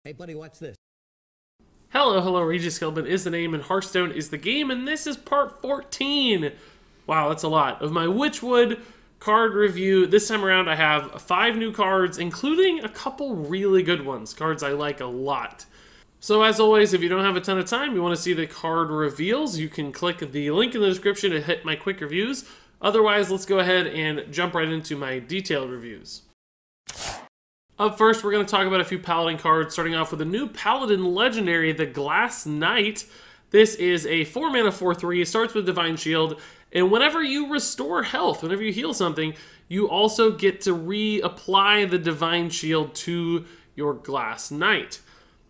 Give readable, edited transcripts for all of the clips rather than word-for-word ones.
Hey buddy, watch this. Hello, Regis Skelbin is the name, and Hearthstone is the game, and this is part 14. Wow, that's a lot. Of my Witchwood card review. This time around I have 5 new cards, including a couple really good ones, cards I like a lot. So as always, if you don't have a ton of time, you want to see the card reveals, you can click the link in the description to hit my quick reviews. Otherwise, let's go ahead and jump right into my detailed reviews. Up first, we're going to talk about a few Paladin cards, starting off with a new Paladin Legendary, the Glass Knight. This is a 4-mana 4/3, it starts with Divine Shield, and whenever you restore health, whenever you heal something, you also get to reapply the Divine Shield to your Glass Knight.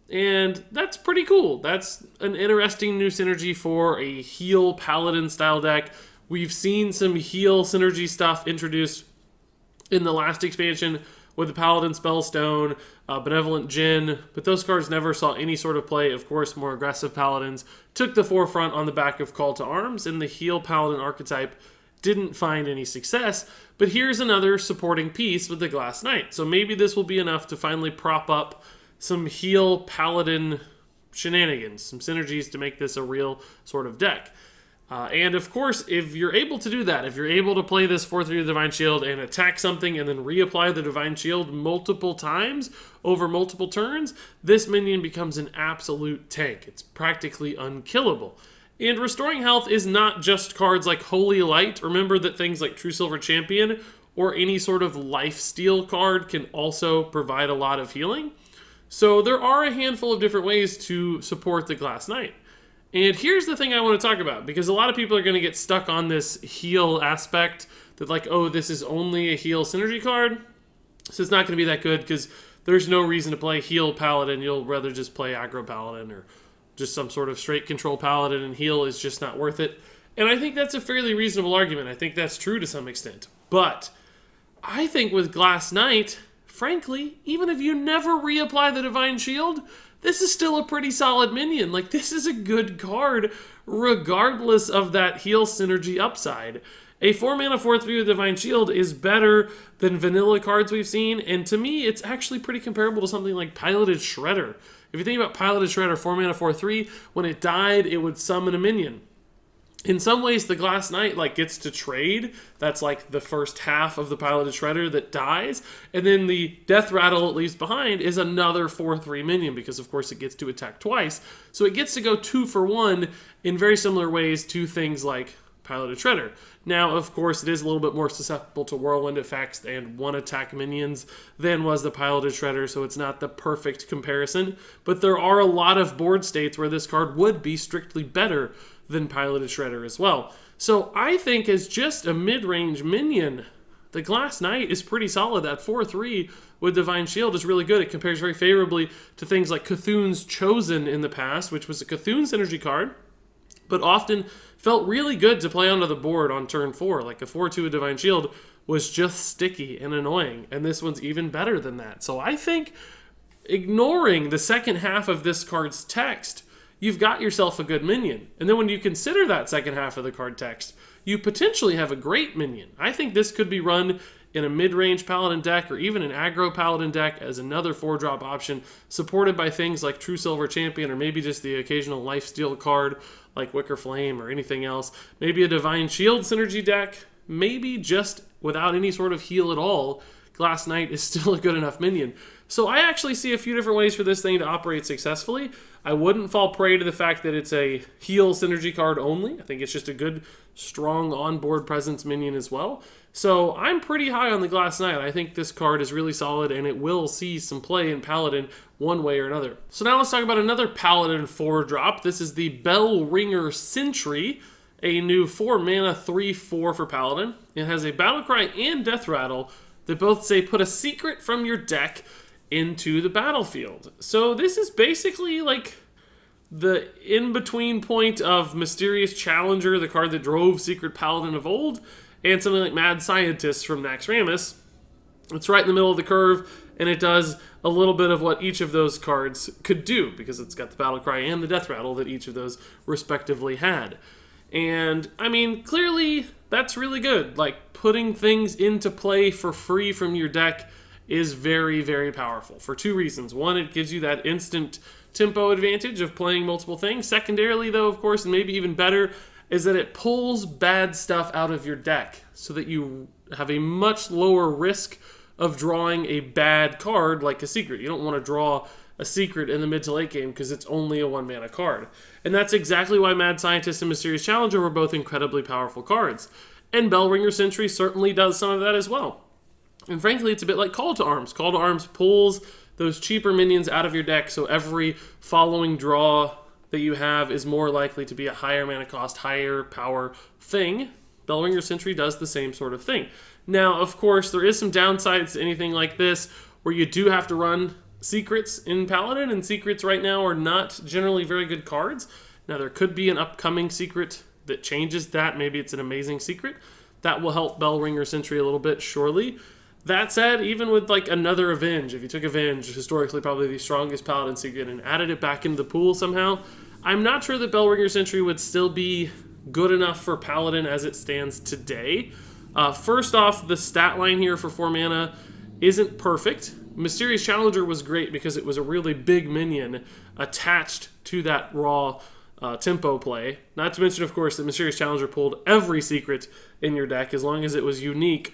And that's pretty cool. That's an interesting new synergy for a heal Paladin style deck. We've seen some heal synergy stuff introduced in the last expansion with the Paladin Spellstone, Benevolent Djinn, but those cards never saw any sort of play. Of course, more aggressive Paladins took the forefront on the back of Call to Arms, and the heal Paladin archetype didn't find any success. But here's another supporting piece with the Glass Knight. So maybe this will be enough to finally prop up some heal Paladin shenanigans, some synergies to make this a real sort of deck. And of course, if you're able to do that, if you're able to play this 4/3 Divine Shield and attack something and then reapply the Divine Shield multiple times over multiple turns, this minion becomes an absolute tank. It's practically unkillable. And restoring health is not just cards like Holy Light. Remember that things like True Silver Champion or any sort of lifesteal card can also provide a lot of healing. So there are a handful of different ways to support the Glass Knight. And here's the thing I want to talk about, because a lot of people are going to get stuck on this heal aspect, that like, oh, this is only a heal synergy card, so it's not going to be that good because there's no reason to play heal Paladin. You'll rather just play aggro Paladin or just some sort of straight control Paladin, and heal is just not worth it. And I think that's a fairly reasonable argument. I think that's true to some extent. But I think with Glass Knight, frankly, even if you never reapply the Divine Shield, this is still a pretty solid minion. Like, this is a good card regardless of that heal synergy upside. A 4-mana 4/3 with Divine Shield is better than vanilla cards we've seen, and to me, it's actually pretty comparable to something like Piloted Shredder. If you think about Piloted Shredder, 4-mana 4/3, when it died, it would summon a minion. In some ways, the Glass Knight gets to trade. That's like the first half of the Piloted Shredder that dies. And then the Death Rattle it leaves behind is another 4/3 minion, because of course it gets to attack twice. So it gets to go 2 for 1 in very similar ways to things like Piloted Shredder. Now, of course, it is a little bit more susceptible to whirlwind effects and one-attack minions than was the Piloted Shredder, so it's not the perfect comparison. But there are a lot of board states where this card would be strictly better than Piloted Shredder as well. So I think as just a mid-range minion, the Glass Knight is pretty solid. That 4/3 with Divine Shield is really good. It compares very favorably to things like Cthulhu's Chosen in the past, which was a Cthulhu synergy card, but often felt really good to play onto the board on turn 4. Like a 4/2 with Divine Shield was just sticky and annoying, and this one's even better than that. So I think ignoring the second half of this card's text, you've got yourself a good minion. And then when you consider that second half of the card text, you potentially have a great minion. I think this could be run in a mid-range Paladin deck or even an aggro Paladin deck as another 4-drop option, supported by things like True Silver Champion, or maybe just the occasional lifesteal card like Wicker Flame or anything else. Maybe a Divine Shield synergy deck, maybe just without any sort of heal at all. Glass Knight is still a good enough minion. So I actually see a few different ways for this thing to operate successfully. I wouldn't fall prey to the fact that it's a heal synergy card only. I think it's just a good, strong on-board presence minion as well. So I'm pretty high on the Glass Knight. I think this card is really solid, and it will see some play in Paladin one way or another. So now let's talk about another Paladin 4-drop. This is the Bellringer Sentry, a new 4-mana 3/4 for Paladin. It has a Battlecry and Death Rattle that both say put a secret from your deck into the battlefield. So this is basically like the in-between point of Mysterious Challenger, the card that drove Secret Paladin of old, and something like Mad Scientist from Naxxramas. It's right in the middle of the curve, and it does a little bit of what each of those cards could do, because it's got the Battlecry and the Death Rattle that each of those respectively had. And, I mean, clearly that's really good. Like, putting things into play for free from your deck is very, very powerful for two reasons. One, it gives you that instant tempo advantage of playing multiple things. Secondarily, though, of course, and maybe even better, is that it pulls bad stuff out of your deck so that you have a much lower risk of drawing a bad card like a secret. You don't want to draw a secret in the mid to late game because it's only a 1-mana card. And that's exactly why Mad Scientist and Mysterious Challenger were both incredibly powerful cards. And Bellringer Sentry certainly does some of that as well. And frankly, it's a bit like Call to Arms. Call to Arms pulls those cheaper minions out of your deck, so every following draw that you have is more likely to be a higher mana cost, higher power thing. Bellringer Sentry does the same sort of thing. Now, of course, there is some downsides to anything like this, where you do have to run secrets in Paladin, and secrets right now are not generally very good cards. Now, there could be an upcoming secret that changes that. Maybe it's an amazing secret. That will help Bellringer Sentry a little bit, surely. That said, even with like another Avenge, if you took Avenge, historically probably the strongest Paladin secret, and added it back into the pool somehow, I'm not sure that Bellringer Sentry would still be good enough for Paladin as it stands today. First off, the stat line here for 4 mana isn't perfect. Mysterious Challenger was great because it was a really big minion attached to that raw tempo play. Not to mention, of course, that Mysterious Challenger pulled every secret in your deck as long as it was unique,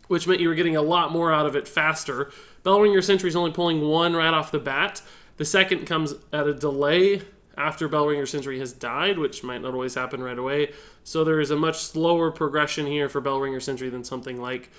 which meant you were getting a lot more out of it faster. Bellringer Sentry is only pulling one right off the bat. The second comes at a delay after Bellringer Sentry has died, which might not always happen right away. So there is a much slower progression here for Bellringer Sentry than something like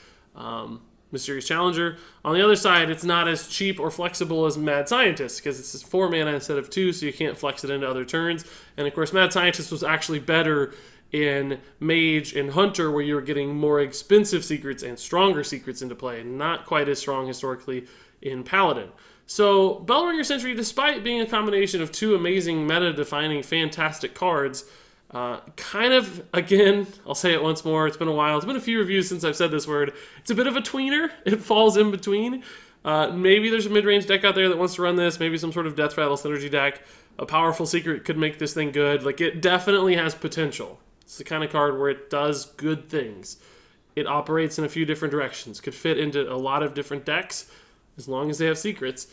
Mysterious Challenger. On the other side, it's not as cheap or flexible as Mad Scientist, because it's 4 mana instead of 2, so you can't flex it into other turns. And of course, Mad Scientist was actually better in Mage and Hunter, where you were getting more expensive secrets and stronger secrets into play, and not quite as strong historically in Paladin. So Bellringer Sentry, despite being a combination of two amazing meta-defining fantastic cards, kind of, again, I'll say it once more, it's been a while, it's been a few reviews since I've said this word, it's a bit of a tweener. It falls in between. Maybe there's a mid-range deck out there that wants to run this, maybe some sort of Death Rattle synergy deck. A powerful secret could make this thing good. Like, it definitely has potential. It's the kind of card where it does good things. It operates in a few different directions, could fit into a lot of different decks, as long as they have secrets.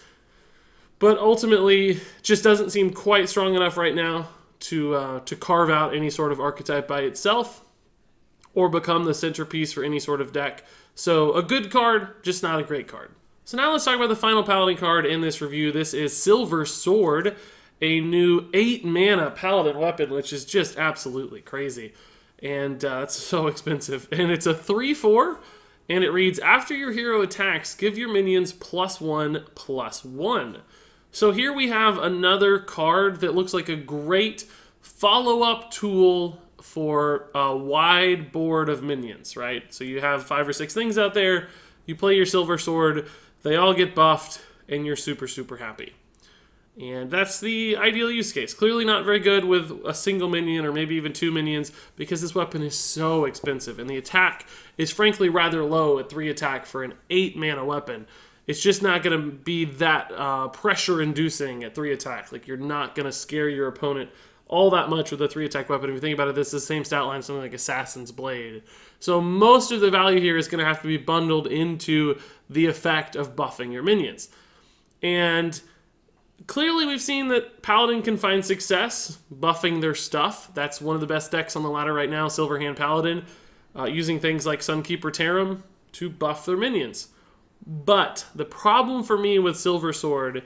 But ultimately, just doesn't seem quite strong enough right now to carve out any sort of archetype by itself or become the centerpiece for any sort of deck. So a good card, just not a great card. So now let's talk about the final Paladin card in this review. This is Silver Sword, a new 8 mana Paladin weapon, which is just absolutely crazy. And it's so expensive. And it's a 3/4. And it reads, after your hero attacks, give your minions +1/+1. So here we have another card that looks like a great follow-up tool for a wide board of minions, right? So you have 5 or 6 things out there, you play your Silver Sword, they all get buffed, and you're super, super happy. And that's the ideal use case. Clearly not very good with a single minion or maybe even 2 minions because this weapon is so expensive. And the attack is frankly rather low at 3 attack for an 8 mana weapon. It's just not going to be that pressure inducing at 3 attack. Like, you're not going to scare your opponent all that much with a 3 attack weapon. If you think about it, this is the same stat line, something like Assassin's Blade. So most of the value here is going to have to be bundled into the effect of buffing your minions. And clearly, we've seen that Paladin can find success buffing their stuff. That's one of the best decks on the ladder right now, Silverhand Paladin, using things like Sunkeeper Tarim to buff their minions. But the problem for me with Silver Sword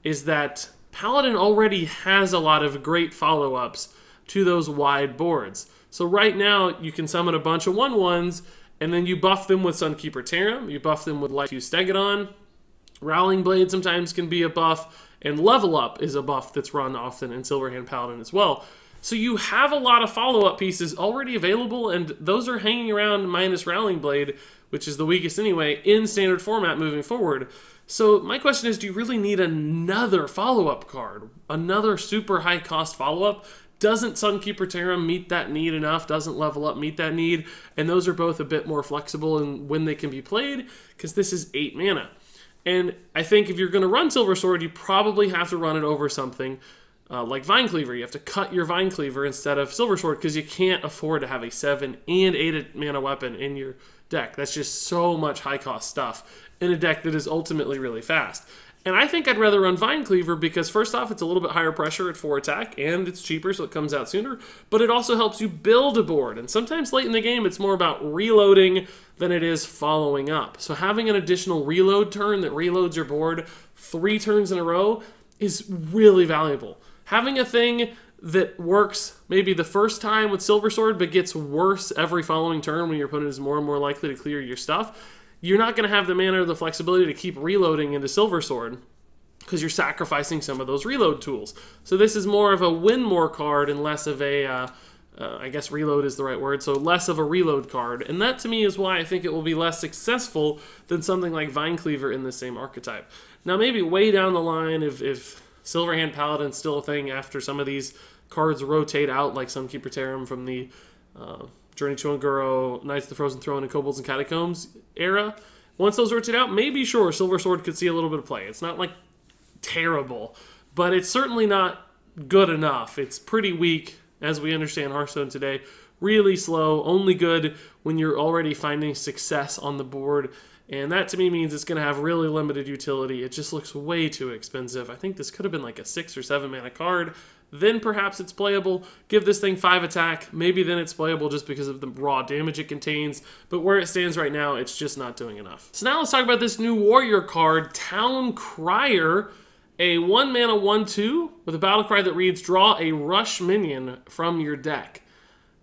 is that Paladin already has a lot of great follow-ups to those wide boards. So right now, you can summon a bunch of 1/1s, and then you buff them with Sunkeeper Tarim, you buff them with Light 2 Stegodon. Rowling Blade sometimes can be a buff, and Level Up is a buff that's run often in Silverhand Paladin as well. So you have a lot of follow-up pieces already available, and those are hanging around minus Rowling Blade, which is the weakest anyway, in standard format moving forward. So my question is, do you really need another follow-up card? Another super high-cost follow-up? Doesn't Sunkeeper Tarim meet that need enough? Doesn't Level Up meet that need? And those are both a bit more flexible in when they can be played, because this is 8 mana. And I think if you're going to run Silver Sword, you probably have to run it over something like Vine Cleaver. You have to cut your Vine Cleaver instead of Silver Sword because you can't afford to have a 7 and 8 mana weapon in your deck. That's just so much high-cost stuff in a deck that is ultimately really fast. And I think I'd rather run Vine Cleaver because, first off, it's a little bit higher pressure at 4 attack, and it's cheaper, so it comes out sooner, but it also helps you build a board. And sometimes late in the game, it's more about reloading than it is following up. So having an additional reload turn that reloads your board 3 turns in a row is really valuable. Having a thing that works maybe the first time with Silver Sword, but gets worse every following turn when your opponent is more and more likely to clear your stuff, you're not going to have the mana or the flexibility to keep reloading into Silver Sword because you're sacrificing some of those reload tools. So this is more of a win more card and less of a, I guess reload is the right word, so less of a reload card. And that to me is why I think it will be less successful than something like Vine Cleaver in the same archetype. Now maybe way down the line, if Silverhand Paladin's still a thing after some of these cards rotate out, like Sunkeeper Tarim from the Journey to Unguro, Knights of the Frozen Throne, and Kobolds and Catacombs era. Once those rotate out, maybe sure, Silver Sword could see a little bit of play. It's not like terrible, but it's certainly not good enough. It's pretty weak, as we understand Hearthstone today. Really slow, only good when you're already finding success on the board. And that to me means it's going to have really limited utility. It just looks way too expensive. I think this could have been like a 6 or 7 mana card. Then perhaps it's playable. Give this thing 5 attack. Maybe then it's playable just because of the raw damage it contains. But where it stands right now, it's just not doing enough. So now let's talk about this new warrior card, Town Crier. A 1 mana 1/2 with a battle cry that reads, draw a rush minion from your deck.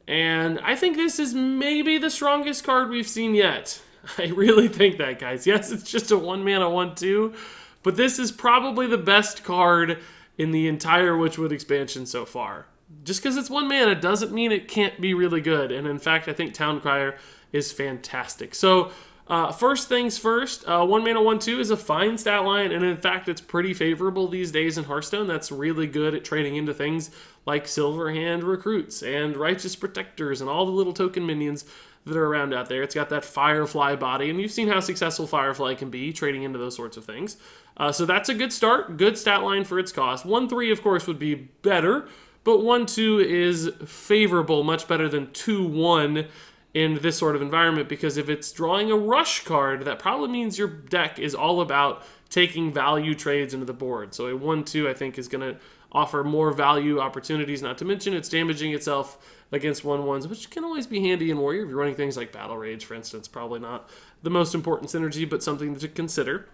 And I think this is maybe the strongest card we've seen yet. I really think that, guys. Yes, it's just a 1 mana 1/2, but this is probably the best card in the entire Witchwood expansion so far. Just because it's 1 mana doesn't mean it can't be really good, and in fact, I think Town Crier is fantastic. So, first things first, 1 mana 1/2 is a fine stat line, and in fact, it's pretty favorable these days in Hearthstone. That's really good at trading into things like Silverhand Recruits and Righteous Protectors and all the little token minions that are around out there. It's got that Firefly body, and you've seen how successful Firefly can be trading into those sorts of things. So that's a good start, good stat line for its cost. 1/3, of course, would be better, but 1/2 is favorable, much better than 2/1 in this sort of environment, because if it's drawing a rush card, that probably means your deck is all about taking value trades into the board. So a 1/2, I think, is going to offer more value opportunities, not to mention it's damaging itself against 1/1s, which can always be handy in Warrior if you're running things like Battle Rage, for instance. Probably not the most important synergy, but something to consider.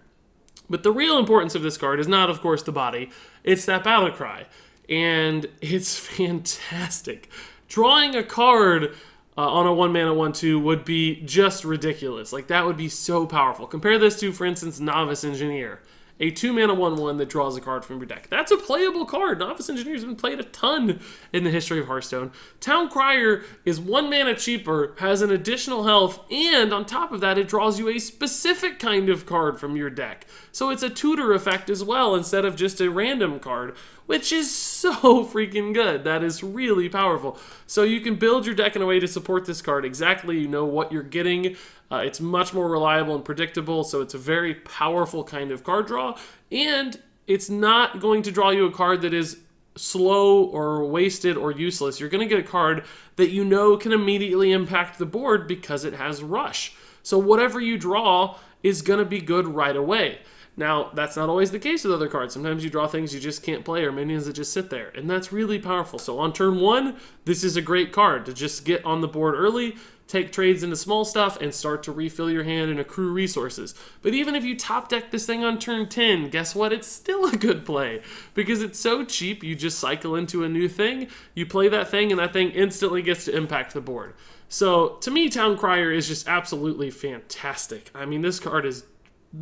But the real importance of this card is not, of course, the body. It's that battle cry, and it's fantastic. Drawing a card on a 1 mana 1/2 would be just ridiculous. Like, that would be so powerful. Compare this to, for instance, Novice Engineer. A 2 mana 1/1 that draws a card from your deck. That's a playable card. Novice Engineer has been played a ton in the history of Hearthstone. Town Crier is 1 mana cheaper, has an additional health, and on top of that, it draws you a specific kind of card from your deck. So it's a tutor effect as well, instead of just a random card, which is so freaking good. That is really powerful. So you can build your deck in a way to support this card exactly. You know what you're getting. It's much more reliable and predictable, so it's a very powerful kind of card draw, and it's not going to draw you a card that is slow or wasted or useless. You're going to get a card that you know can immediately impact the board because it has Rush. So whatever you draw is going to be good right away. Now, that's not always the case with other cards. Sometimes you draw things you just can't play or minions that just sit there, and that's really powerful. So on turn 1, this is a great card to just get on the board early, take trades into small stuff, and start to refill your hand and accrue resources. But even if you top deck this thing on turn 10, guess what? It's still a good play because it's so cheap. You just cycle into a new thing, you play that thing, and that thing instantly gets to impact the board. So to me, Town Crier is just absolutely fantastic. I mean, this card is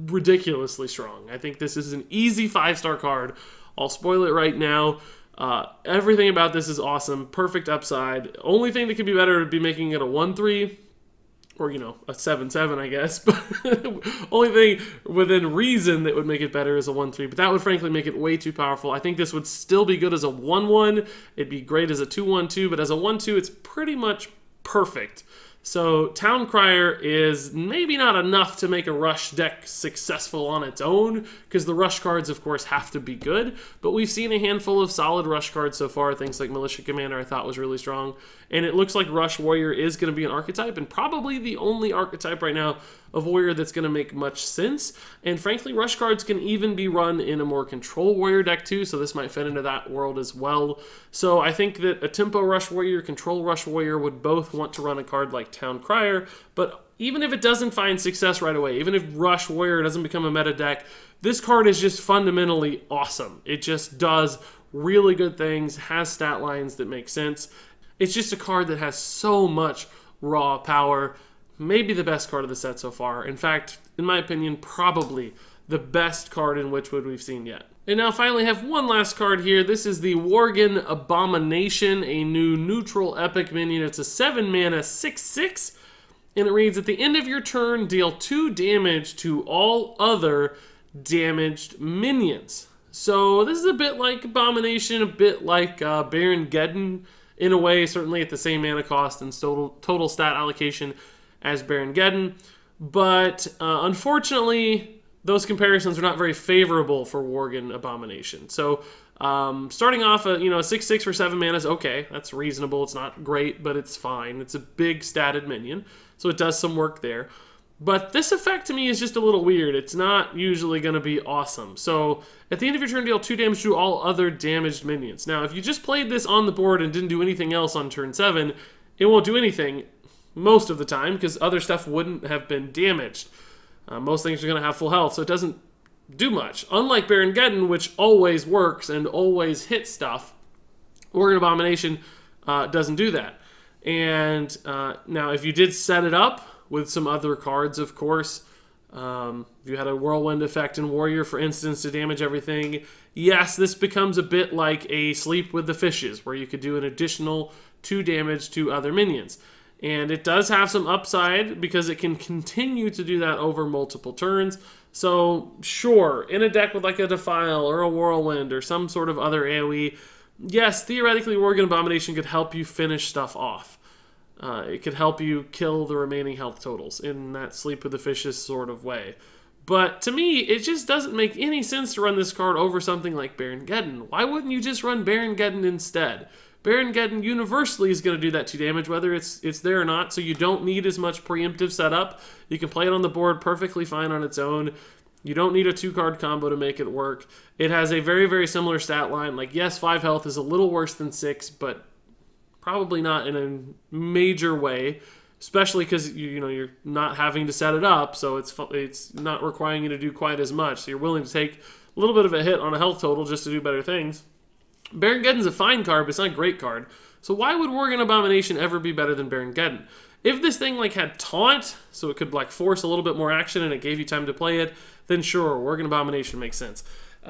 ridiculously strong. I think this is an easy 5-star card. I'll spoil it right now. Everything about this is awesome. Perfect upside. Only thing that could be better would be making it a 1/3 or, you know, a 7/7, I guess. But only thing within reason that would make it better is a 1/3. But that would frankly make it way too powerful. I think this would still be good as a 1/1. It'd be great as a 2/1/2, but as a 1/2, it's pretty much perfect So Town Crier is maybe not enough to make a rush deck successful on its own, because the rush cards, of course, have to be good. But we've seen a handful of solid rush cards so far. Things like Militia Commander I thought was really strong. And it looks like Rush Warrior is going to be an archetype, and probably the only archetype right now of Warrior that's going to make much sense. And frankly, rush cards can even be run in a more control Warrior deck too, so this might fit into that world as well. So I think that a Tempo Rush Warrior, Control Rush Warrior would both want to run a card like Town Crier, but even if it doesn't find success right away, even if Rush Warrior doesn't become a meta deck, this card is just fundamentally awesome. It just does really good things, has stat lines that make sense. It's just a card that has so much raw power. Maybe the best card of the set so far. In fact, in my opinion, probably the best card in Witchwood we've seen yet. And now finally have one last card here. This is the Worgen Abomination, a new neutral epic minion. It's a 7 mana 6/6, and it reads, at the end of your turn, deal 2 damage to all other damaged minions. So this is a bit like Abomination, a bit like Baron Geddon in a way, certainly at the same mana cost and total stat allocation as Baron Geddon. But unfortunately, those comparisons are not very favorable for Worgen Abomination. So starting off, a 6/6 for 7 mana is okay. That's reasonable. It's not great, but it's fine. It's a big statted minion, so it does some work there. But this effect to me is just a little weird. It's not usually going to be awesome. So at the end of your turn, deal 2 damage to all other damaged minions. Now, if you just played this on the board and didn't do anything else on turn 7, it won't do anything most of the time because other stuff wouldn't have been damaged. Most things are going to have full health, so it doesn't do much. Unlike Baron Geddon, which always works and always hits stuff, Worgen Abomination doesn't do that. And now, if you did set it up with some other cards, of course, if you had a Whirlwind effect in Warrior, for instance, to damage everything, yes, this becomes a bit like a Sleep with the Fishes, where you could do an additional 2 damage to other minions. And it does have some upside because it can continue to do that over multiple turns. So, sure, in a deck with like a Defile or a Whirlwind or some sort of other AoE, yes, theoretically, Worgen Abomination could help you finish stuff off. It could help you kill the remaining health totals in that Sleep with the Fishes sort of way. But to me, it just doesn't make any sense to run this card over something like Baron Geddon. Why wouldn't you just run Baron Geddon instead? Baron Geddon universally is going to do that 2 damage, whether it's there or not, so you don't need as much preemptive setup. You can play it on the board perfectly fine on its own. You don't need a 2-card combo to make it work. It has a very, very similar stat line. Like, yes, 5 health is a little worse than 6, but probably not in a major way, especially because you're not having to set it up, so it's not requiring you to do quite as much. So you're willing to take a little bit of a hit on a health total just to do better things. Baron Geddon's a fine card, but it's not a great card. So why would Worgen Abomination ever be better than Baron Geddon? If this thing had taunt, so it could force a little bit more action and it gave you time to play it, then sure, Worgen Abomination makes sense.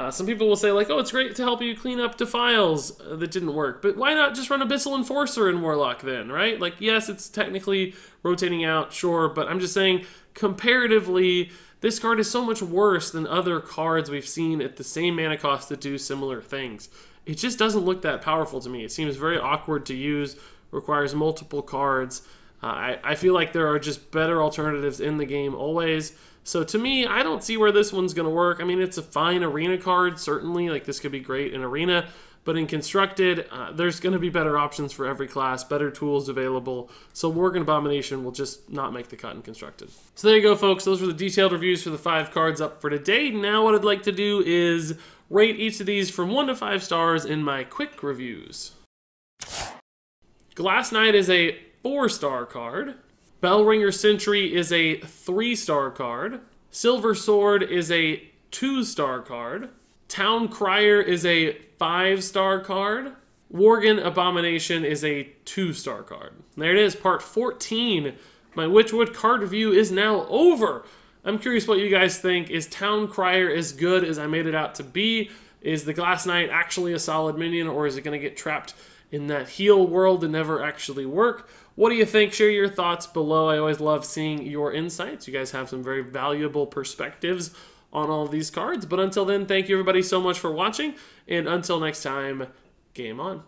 Some people will say oh, it's great to help you clean up Defiles that didn't work, but why not just run Abyssal Enforcer in Warlock then, right? Yes, it's technically rotating out, sure, but I'm just saying, comparatively, this card is so much worse than other cards we've seen at the same mana cost that do similar things. It just doesn't look that powerful to me. It seems very awkward to use, requires multiple cards. I feel like there are just better alternatives in the game always. So to me, I don't see where this one's going to work. I mean, it's a fine arena card, certainly. This could be great in arena. But in Constructed, there's going to be better options for every class, better tools available. So Worgen Abomination will just not make the cut in Constructed. So there you go, folks. Those were the detailed reviews for the 5 cards up for today. Now what I'd like to do is rate each of these from 1 to 5 stars in my quick reviews. Glass Knight is a 4-star card. Bellringer Sentry is a 3-star card. Silver Sword is a 2-star card. Town Crier is a 5-star card. Worgen Abomination is a 2-star card. There it is, part 14. My Witchwood card review is now over. I'm curious what you guys think. Is Town Crier as good as I made it out to be? Is the Glass Knight actually a solid minion, or is it going to get trapped in that heal world and never actually work? What do you think? Share your thoughts below. I always love seeing your insights. You guys have some very valuable perspectives on all of these cards. But until then, thank you everybody so much for watching. And until next time, game on.